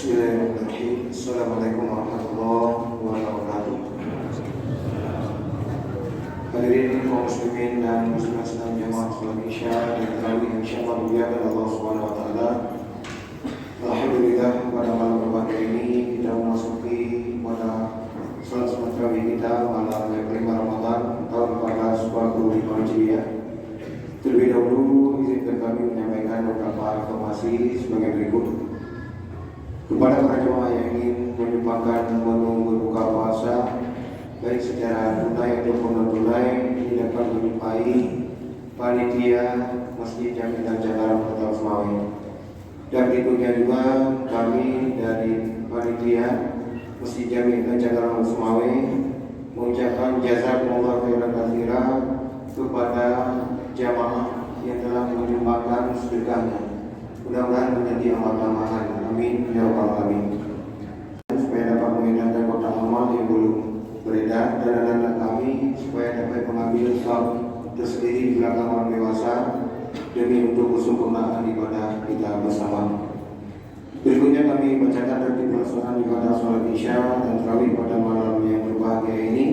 Bismillahirrahmanirrahim. Assalamualaikum warahmatullahi wabarakatuh. Hadirin kaum muslimin dan muslimat sedang jamaah salat Isya dan tarawih insyaallah dimuliakan Allah Subhanahu wa taala. Alhamdulillah pada malam berbahagia ini kita memasuki pada salat tarawih kita malam yang kelima Ramadan tahun 1445 Hijriah. Terlebih dahulu izinkan kami menyampaikan beberapa informasi sebagai berikut. Kepada para jemaah yang ingin menyumbangkan menu berbuka puasa baik secara tunai ataupun non tunai, ini dapat menjumpai panitia Masjid Jami dan Cakaram Kota Semawe. Dan berikutnya juga kami dari panitia Masjid Jami dan Cakaram Semawe mengucapkan jazakumullah khairan katsira kepada jamaah yang telah menyumbangkan sedekahnya. Mudah-mudahan menjadi amal tambahan. Amin ya rabbal alamin. Supaya dapat mengedahkan kotak amal yang belum beredar dan anak-anak kami supaya dapat mengambil sab tersendiri di belakang orang dewasa demi untuk kesempurnaan ibadah kita bersama. Berikutnya kami bacakan tertib pelaksanaan ibadah salat Isya dan tarawih pada malam yang berbahagia ini,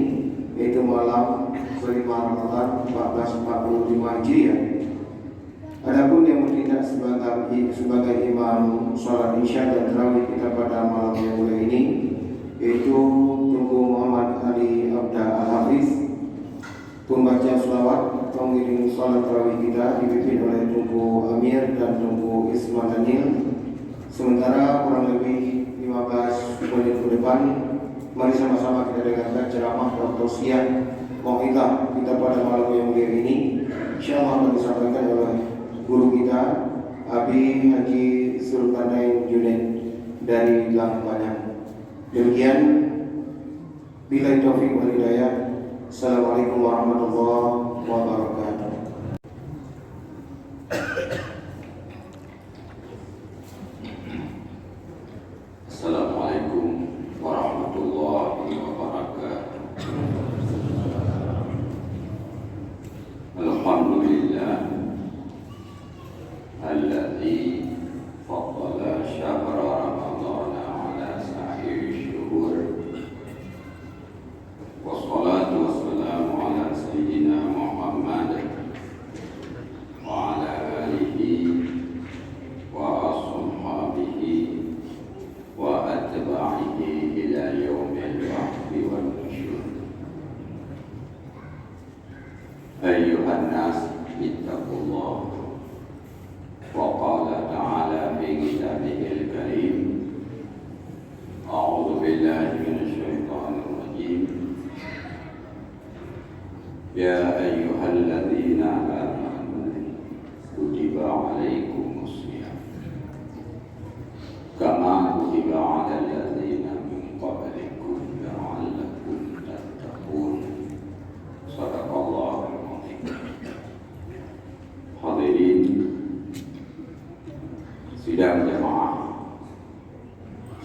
yaitu malam kelima Ramadan 1445 Hijriah. Adapun yang bertindak sebagai imam salat Isya dan tarawih kita pada malam yang mulia ini, yaitu Tunku Muhammad Ali Abda Al-Hafiz. Pembaca selawat pengiring salat tarawih kita dipimpin oleh Tunku Amir dan Tunku Ismail Daniel. Sementara kurang lebih 15 menit ke depan, mari sama-sama kita dengarkan ceramah Dr. Sian Mau'idah kita pada malam yang mulia ini. Insyaallah akan disampaikan oleh guru kita Abi Haji Sulkarnain Junaid dari Lampanyang. Demikian, billahi taufiq wal hidayah. Assalamualaikum warahmatullahi wabarakatuh. Assalamualaikum warahmatullahi wabarakatuh. Alhamdulillah alladzi faddala syahra Ramadan ala sa'iri syuhur. Wassalatu wassalamu ala sayyidina Muhammad wa ala alihi wa ashabihi wa atba'ihi ila yaumil wahyi wal nusyur. Ayyuhan nas ittaqullah. وقال تعالى في كتابه الكريم أعوذ بالله من الشيطان الرجيم يا أيها الذين آمنوا كتب عليكم الصيام كما كتب على الذين من قبلكم لعلكم تتقون صدق الله العظيم. Hadirin sidang jamaah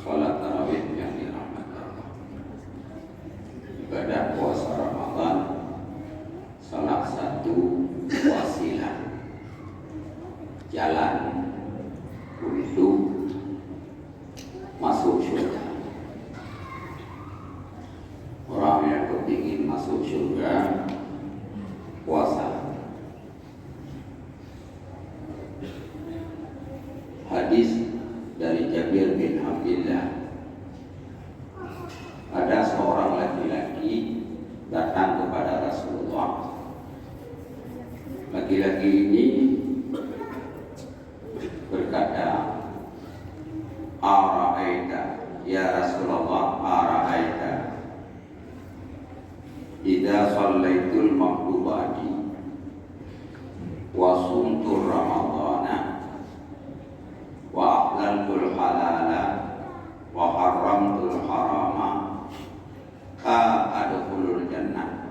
salat tarawih yang dirahmati Allah. Ibadah puasa Ramadan salah satu wasilah jalan untuk masuk surga. Orang yang kepingin masuk surga puasa. Hadis dari Jabir bin Abdullah, ada seorang laki-laki datang kepada Rasulullah. Laki-laki ini berkata, "Ara'aita ya Rasulullah, ara'aita idza shallaitul maqdubati wa sumtur ramadana wa ahlaltul halala wa haramtul harama adkhulul jannah?"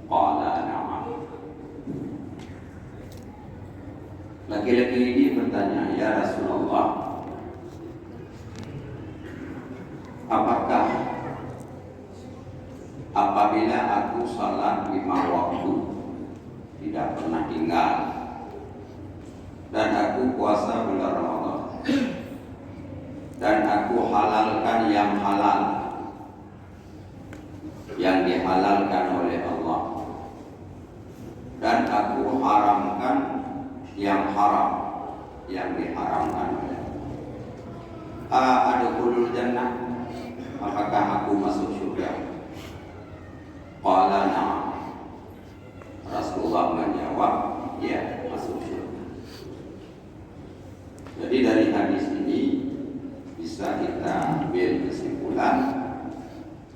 Qala na'am. Laki-laki ini bertanya, "Ya Rasulullah, apakah apabila aku salat 5 waktu tidak pernah tinggal dan aku puasa bulan Ramadan, aku halalkan yang halal, yang dihalalkan oleh Allah, dan aku haramkan yang haram, yang diharamkan oleh Allah. Adkhulul jannah, apakah aku masuk surga? Qala na'am. Rasulullah menjawab, ya, masuk surga. Jadi dari hadis ini bisa kita ambil kesimpulan,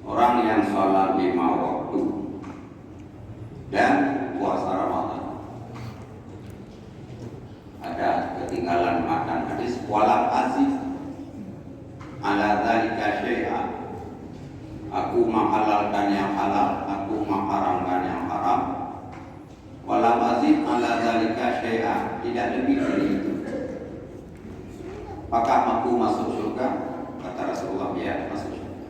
orang yang sholat 5 waktu dan puasa Ramadan, ada ketinggalan makan hadis walam azif ala dzalika syai'an, aku menghalalkan yang halal, aku mengharamkan yang haram, walam azif ala dzalika syai'an, tidak lebih dari itu, apakah aku masuk surga? Kata Rasulullah, ya, masuk surga.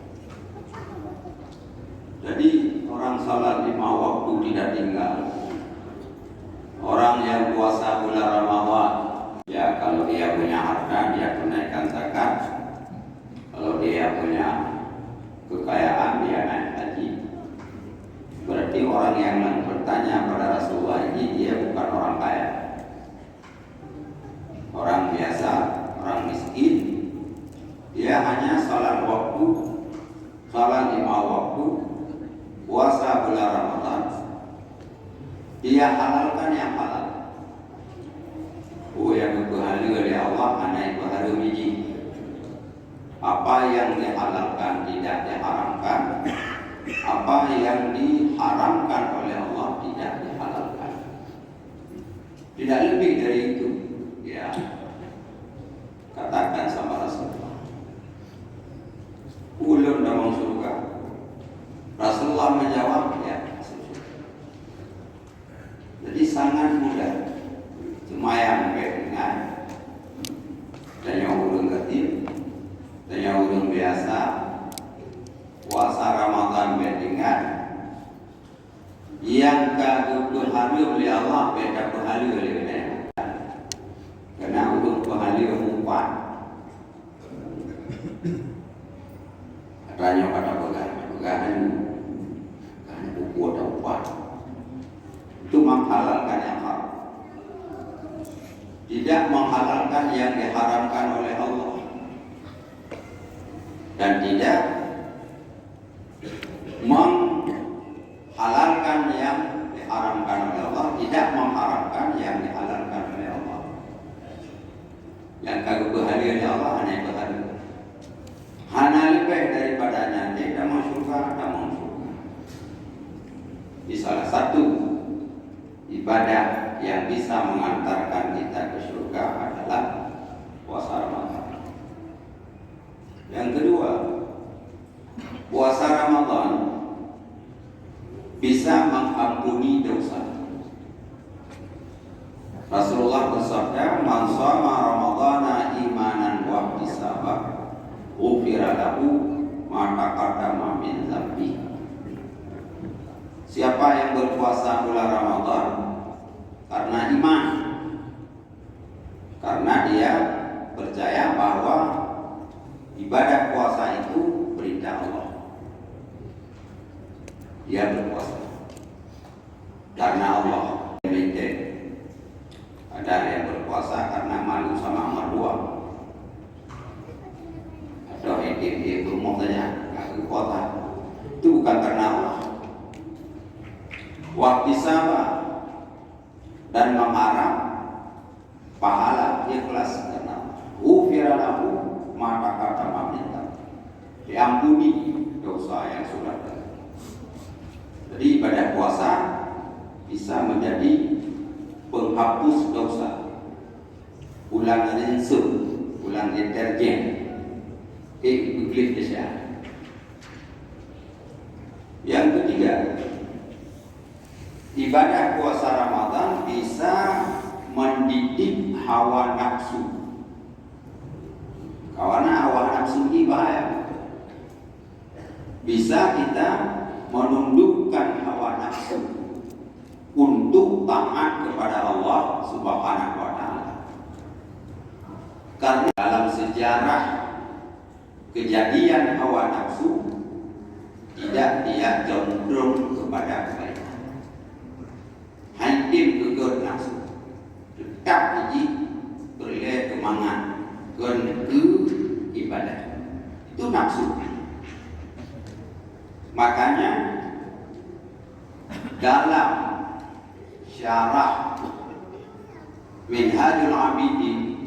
Jadi orang salat 5 waktu tidak tinggal, orang yang puasa bulan Ramadan, ya kalau dia punya harta dia tunaikan zakat, kalau dia punya kekayaan dia naik haji. Berarti orang yang bertanya pada Rasulullah ini dia bukan orang kaya, orang biasa, orang miskin. Dia hanya salat waktu, salat 5 waktu, puasa bulan Ramadan, dia halalkan yang halal. Oh, yang berpahala oleh Allah anak berpahala biji. Apa yang dihalalkan tidak diharamkan, apa yang diharamkan oleh Allah tidak dihalalkan. Tidak lebih dari itu. Ya, katakan sama Rasulullah, ulun dalam surga. Rasulullah menjawab, ya, masuk surga. Jadi sangat mudah. Cuma yang dengan tanya ulun kecil, tanya ulun biasa, puasa Ramadan dengan yang berpahala oleh Allah beda berpahala oleh Allah. Karena ulun berpahala umpan. Katanya pada pegangan buku atau upah itu menghalalkan yang haram, tidak menghalalkan yang diharamkan oleh Allah, dan tidak menghalalkan yang diharamkan oleh Allah, tidak mengharamkan yang dihalalkan oleh Allah. Yang kagak berhala oleh Allah hanya berhala, hanya lebih daripadanya, tidak mau surga, tidak mau surga. Di salah satu ibadah yang bisa mengantarkan kita ke surga adalah puasa Ramadan. Yang kedua, puasa Ramadan bisa mengampuni dosa. Rasulullah bersabda, "Man shoma Ramadhana imanan wa ihtisaban, ghufira lahu ma taqaddama min dzambi." Siapa yang berpuasa bulan Ramadan karena iman, karena dia percaya bahwa ibadah puasa itu perintah Allah, dia berpuasa karena Allah meminta. Ada yang berpuasa karena malu sama mertua, atau dia berumur saja nggak ke kota, itu bukan karena Allah. Waktu sabar dan mengharap pahala ikhlas karena ghufira lahu ma taqaddama min dzambi, diampuni dosa yang sudah terjadi. Jadi ibadah puasa bisa menjadi penghapus dosa, ulang rinso, ulang deterjen, ikut kesehatan. Yang ketiga, ibadah puasa Ramadan bisa mendidik hawa nafsu. Karena hawa nafsu ini bahaya. Bisa kita menundukkan hawa nafsu untuk taat kepada Allah Subhanahu wa taala. Karena dalam sejarah kejadian hawa nafsu tidak dia condong kepada kebaikan. Haidim kegur nafsu tetap hiji berle kemangan ke ibadah itu nafsu. Makanya dalam syarah Minhajul Abidin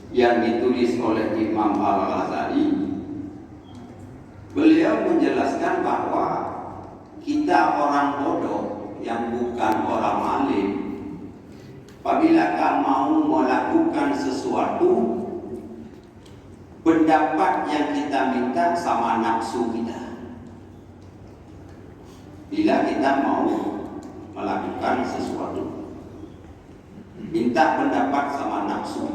yang ditulis oleh Imam Al-Ghazali, beliau menjelaskan bahwa kita orang bodoh yang bukan orang alim, apabila mau melakukan sesuatu, pendapat yang kita minta sama nafsu kita. Bila kita mau melakukan sesuatu, minta pendapat sama nafsu.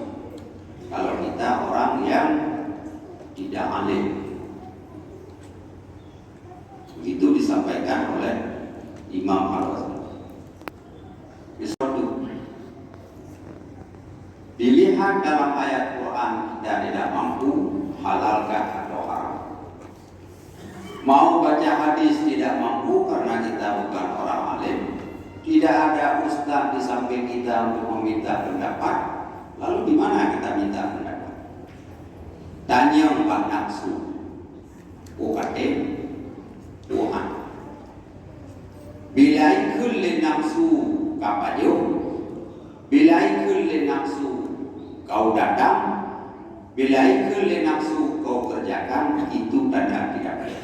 Kalau kita orang yang tidak alim, begitu disampaikan oleh Imam Al-Ghazali. Sesuatu dilihat dalam ayat Quran kita tidak mampu, halalkah atau haram. Mau baca hadis tidak mampu karena kita bukan orang alim. Tidak ada ustaz di samping kita untuk meminta pendapat. Lalu di mana kita minta pendapat? Tanya empat nafsu, ukatim, Tuhan. Bila ikul nafsu kapayo, bila ikul nafsu kau datang, bila ikul nafsu kau kerjakan, itu tanda tidak baik.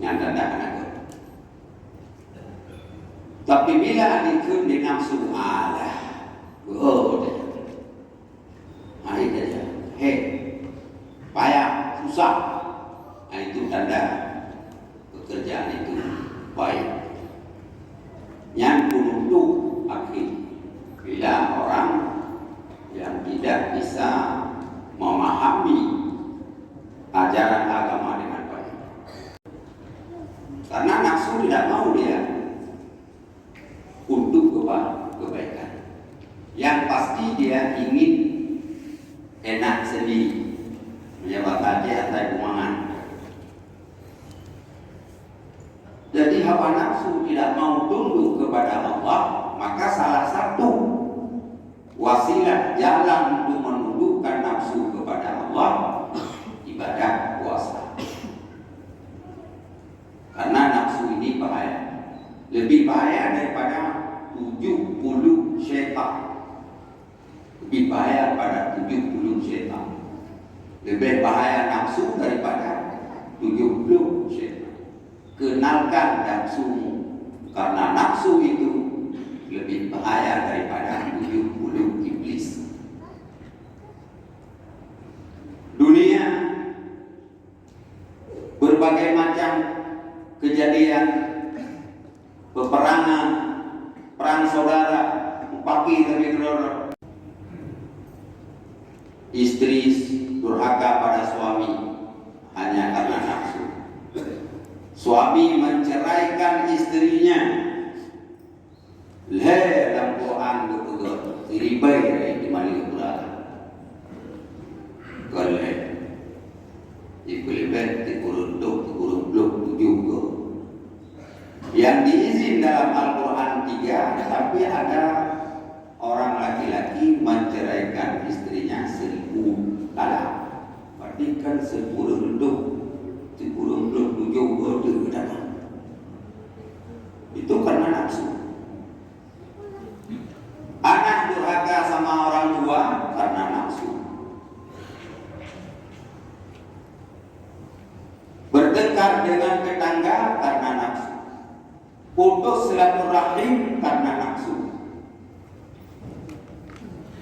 Yang tanda anak. Tapi bila ikul nafsu Allah, hari saja, payah, susah, itu tanda pekerjaan itu baik. Yang untuk akhir, bila orang yang tidak bisa memahami ajaran agama dengan baik, karena nafsu tidak mau dia untuk kebaikan. Yang pasti dia ingin enak sendiri, menjawab aja atau kumangan. Jadi hawa nafsu tidak mau tunduk kepada Allah, maka salah satu wasilah jalan untuk menundukkan nafsu kepada Allah ibadah puasa. Karena nafsu ini bahaya, lebih bahaya daripada 70 syaitan. Lebih bahaya pada 70 syaitan. Lebih bahaya nafsu daripada 70 syaitan. Kenalkan nafsumu, karena nafsu itu lebih bahaya daripada 70 iblis. Dunia berbagai macam kejadian, peperangan, perang saudara, pagi tapi istri durhaka pada suami hanya karena nafsu. Suami menceraikan istrinya. Dalam Quran betul ribai di mana Quran. Kalau dibelibet, dikurung juga. Yang diizin dalam Al-Quran 3, tapi ada orang laki-laki menceraikan istrinya 1000 kali. Berarti kan 10 juga datang. Itu karena nafsu. Anak durhaka sama orang tua karena nafsu. Bertengkar dengan tetangga karena nafsu. Putus silaturahim karena nafsu.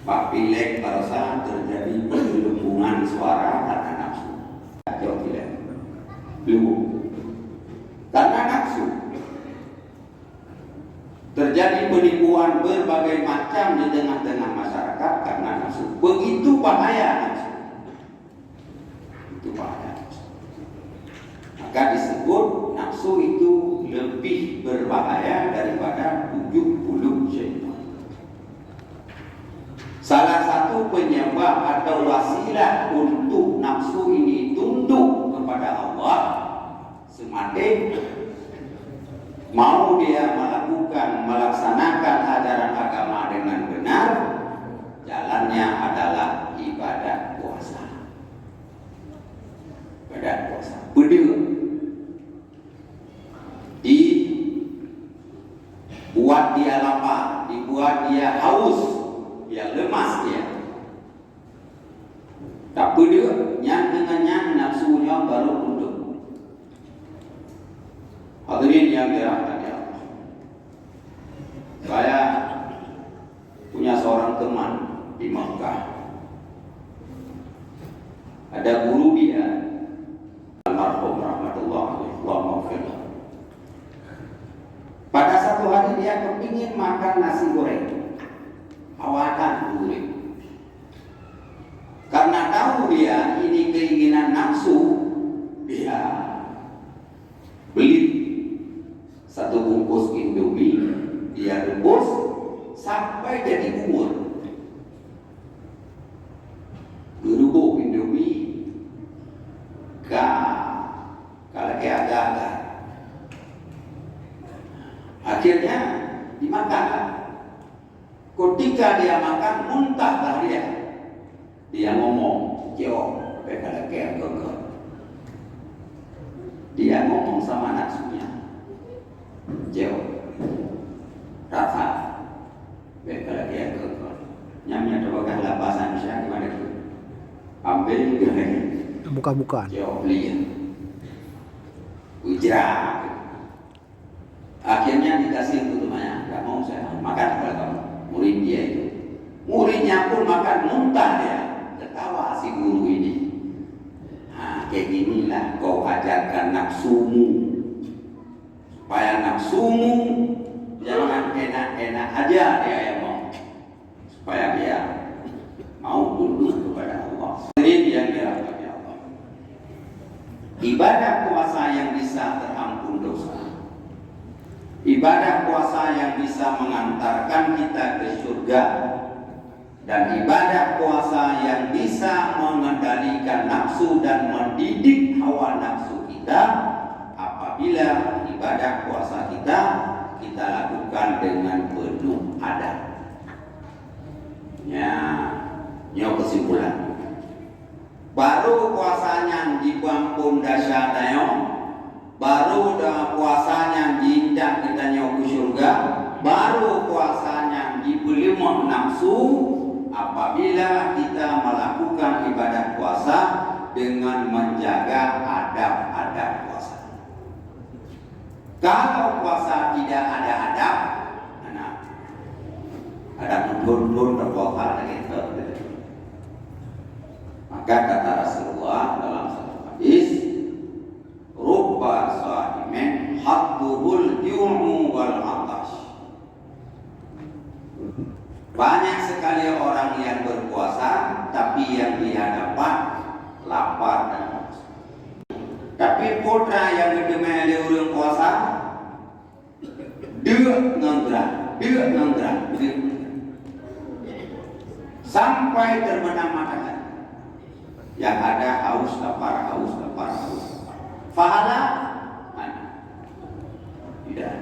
Pak Pilek barusan terjadi pengelubungan suara karena nafsu. Atau tidak? Belum. Karena nafsu. Terjadi penipuan berbagai macam di tengah-tengah masyarakat karena nafsu. Begitu bahaya nafsu. Itu bahaya nafsu. Maka disebut nafsu itu lebih berbahaya daripada 70 syaitan. Salah satu penyebab atau wasilah untuk untuk nafsu ini tunduk kepada Allah, semakin mau dia melaksanakan ajaran agama dengan benar, jalannya adalah ibadah puasa. Ibadah puasa. Beda. Dibuat dia lapar, dibuat dia haus, dia lemas dia. Tak beda, dengan nafsunya baru tunduk. Hadirin yang dirahmati Allah, saya punya seorang teman di Mekah. Ada guru dia, almarhum rahmatullah alaihi. Pada satu hari dia kepingin makan nasi goreng, awatan gurih. Karena tahu dia ini keinginan nafsu, dia beli satu bungkus Indomie, dia rebus sampai jadi bubur. Gerubuk Indomie, kalau kayak agak-agak. Akhirnya dimakan. Ketika dia makan, muntahlah dia. Dia ngomong, jauh, kalau kayak agak-agak. Dia ngomong sama nafsunya. Jauh rasa beka lagi yang kekal nyamnya terbakan lapasan saya gimana itu ambil buka-bukaan jauh lihat ujrah. Akhirnya dikasih tutupannya, nggak mau saya makan kalau kamu. Murid dia itu, muridnya pun makan muntah dia. Ketawa si guru ini. Nah, kayak ginilah kau ajarkan nafsumu, supaya nafsumu jangan enak-enak aja dia yang mau, supaya dia mau tunduk kepada Allah. Ini yang dirahmati Allah. Ibadah puasa yang bisa terampun dosa, ibadah puasa yang bisa mengantarkan kita ke surga, dan ibadah puasa yang bisa mengendalikan nafsu dan mendidik hawa nafsu kita. Apabila ibadah puasa kita lakukan dengan penuh adab. Kesimpulan. Baru puasanya di Bampun Dasyadayo, baru puasanya diindak kita ke surga, baru puasanya dibeli nafsu apabila kita melakukan ibadah puasa dengan menjaga adab-adab puasa. Kalau puasa tidak ada adab, ada pun terpokal gitu. Maka kata Rasulullah dalam satu hadis, rubba sha'imin hadduhul ju'u wal 'atash. Banyak sekali orang yang berpuasa, tapi yang dia dapat lapar dan haus. Tapi putra yang gedemeli orang puasa, dia nganggrah, sampai terbenam matanya. Yang ada haus lapar. Fahala mana? Tidak.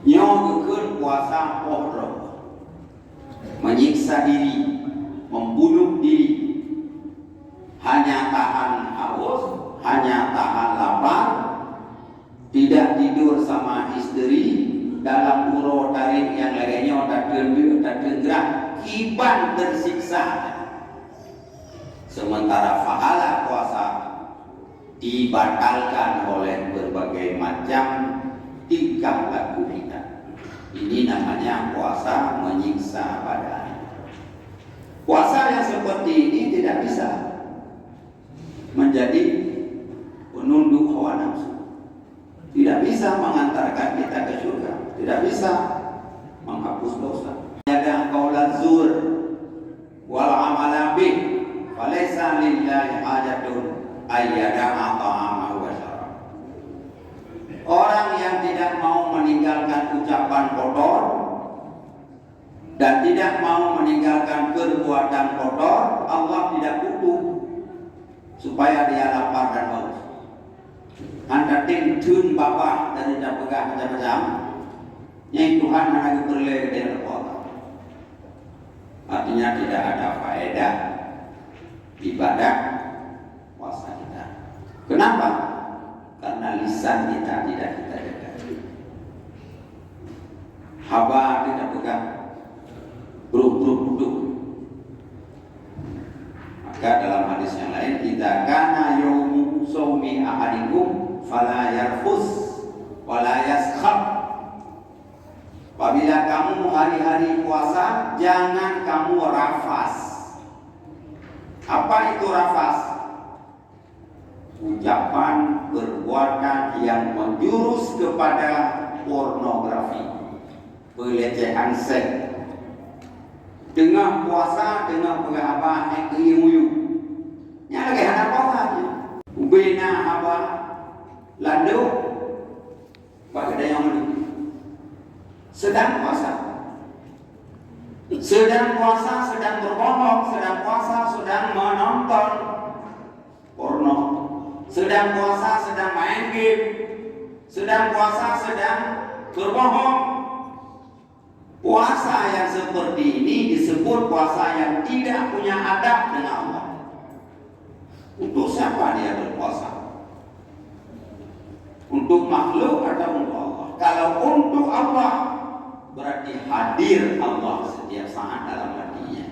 Nyogkeun puasa pohro, menyiksa diri, membunuh diri, hanya tahan haus, hanya tahan lapar, tidak tidur sama istri, dalam uro tarik yang lainnya tak gerak, kiban tersiksa. Sementara pahala puasa dibatalkan oleh berbagai macam tingkah laku kita. Ini namanya puasa menyiksa badan. Puasa yang seperti ini tidak bisa menjadi penunduk hawa nafsu, tidak bisa mengantarkan kita ke surga, tidak bisa menghapus dosa. Ada qaulaz zur wal amala bih, falaisa lillahi hajatun ayyada'a ta'amahu wa syarab. Orang yang tidak mau meninggalkan ucapan kotor dan tidak mau mau meninggalkan perbuatan kotor, Allah tidak butuh supaya dia lapar dan haus. Anda tin bapak dari pegang macam-macam, yang Tuhan hanya berleh dengan kotor. Artinya tidak ada faedah ibadah puasa kita. Kenapa? Karena lisan kita tidak kita jaga. Haba kita pegang, duduk. Maka dalam hadis yang lain, idza kana yaumu shaumi ahadikum fala yarfus wala yaskhab. Apabila kamu hari-hari puasa, jangan kamu rafas. Apa itu rafas? Ucapan, perbuatan yang menjurus kepada pornografi, pelecehan seks. Dengan puasa, dengan berapa kuyuyu. Nya lagi ada puasa aja. Ubena apa? Landu. Bagi yang mana? Sedang puasa. Sedang puasa, sedang berbohong, sedang puasa, sedang menonton porno. Sedang puasa, sedang main game. Sedang puasa, sedang berbohong. Puasa yang seperti ini disebut puasa yang tidak punya adab dengan Allah. Untuk siapa dia berpuasa? Untuk makhluk atau untuk Allah? Kalau untuk Allah, berarti hadir Allah setiap saat dalam hatinya.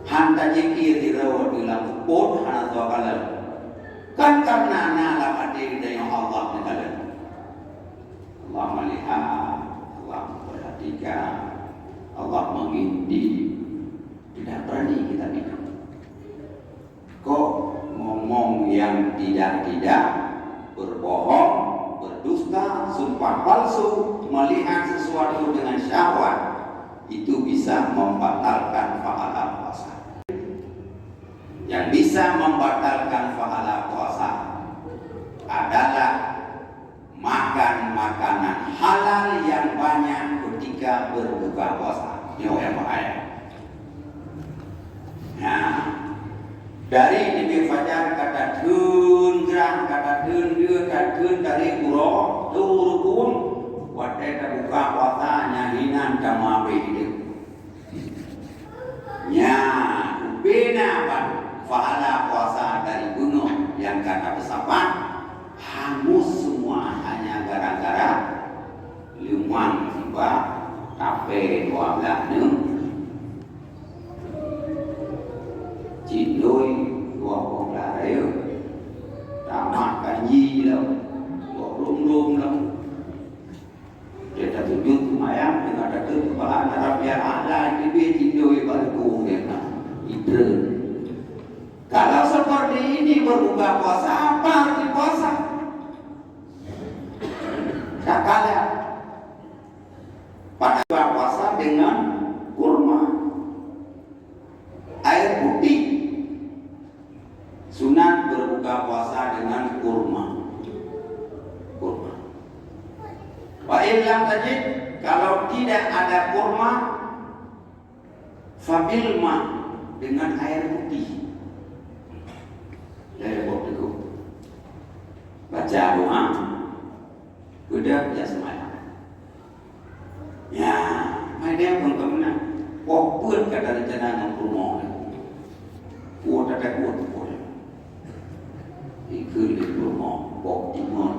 Hanta jikir dirawat di dalam pun hana tua kalam. Kan karena dalam hadir dengan Allah dengan Allah melihat, Allah memperhatikan, Allah mengintip. Tidak berani kita hidup. Kok ngomong yang tidak, berbohong, berdusta, sumpah palsu, melihat sesuatu dengan syahwat, itu bisa membatalkan pahala puasa. Yang bisa membatalkan pahala puasa adalah makan makanan halal yang banyak ketika berbuka puasa. Ini yang bahaya. Nah, dari demi fajar kata dun gerang, kata dun dia, kata dun dari puro turun wadai buka puasa nyahinan kamabe itu. Nya bina ban pahala puasa dari gunung yang kata pesawat hangus semua hanya gara-gara limuan tiba kafe 12 nung cindoi 20 raya tamat kanji lah 20 lah dia tak tunjuk ayam dengan ada kepala Arab yang ada di cindoi baru dia itu. Kalau seperti ini berbuka puasa, apa arti puasa? Tak kalah pada puasa dengan kurma, air putih. Sunat berbuka puasa dengan kurma. Wa illam tajid, kalau tidak ada kurma, fabilma, dengan air putih. Dari waktu baca doa, udah biasa semayang. Ya, mereka pun kemana? Pokok kata rencana mempromo. Kuat ada kuat. Ikut di promo, pok timon,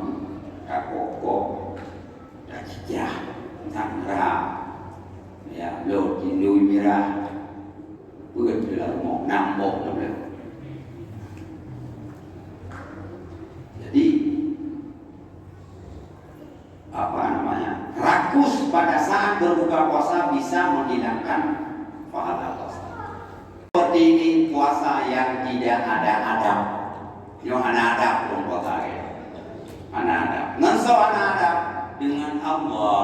tak pokok, tak cicah, tangra, ya lo tinui merah, buat bilang mau nambok namanya. Jadi apa namanya? Rakus pada saat berbuka puasa bisa menghilangkan pahala puasa. Seperti ini puasa yang tidak ada adab. Yang ada adab pun puasa ya. Ada adab. Ngenso ada adab dengan Allah.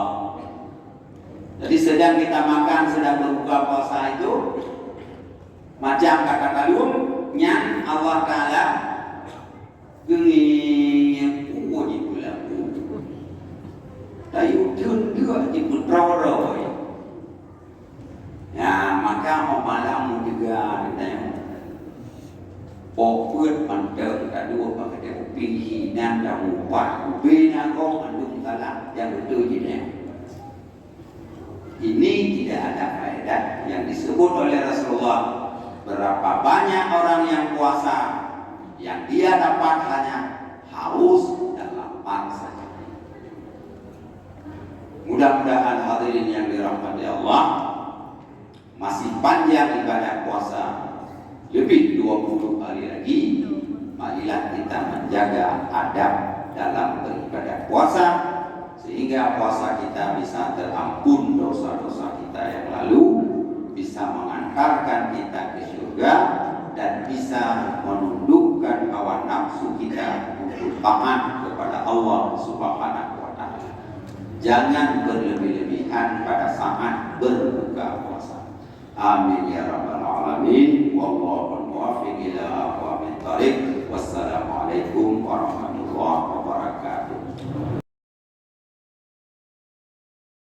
Jadi sedang kita makan, sedang berbuka puasa itu macam kata kalung, nyan Allah Ta'ala genging kuat pula. Tayu tun dia di putroro. maka omalamu juga ditanya poput mandang kadua pakai pilih dan dapat bina kau andung salah yang betul jadi ini tidak ada faedah yang disebut oleh Rasulullah. Berapa banyak orang yang puasa yang dia dapat hanya haus dan lapar saja. Mudah-mudahan hadirin yang dirahmati Allah, masih panjang ibadah puasa, lebih 20 hari lagi. Marilah kita menjaga adab dalam beribadah puasa, sehingga puasa kita bisa terampun dosa-dosa kita yang lalu, bisa mengantarkan kita ke surga, dan bisa menundukkan hawa nafsu kita untuk taat kepada Allah Subhanahu wa Ta'ala. Jangan berlebih-lebihan pada saat berbuka puasa. Amin ya rabbal alamin. Wallahu muwaffiq ila aqwamit thariq. Wassalamualaikum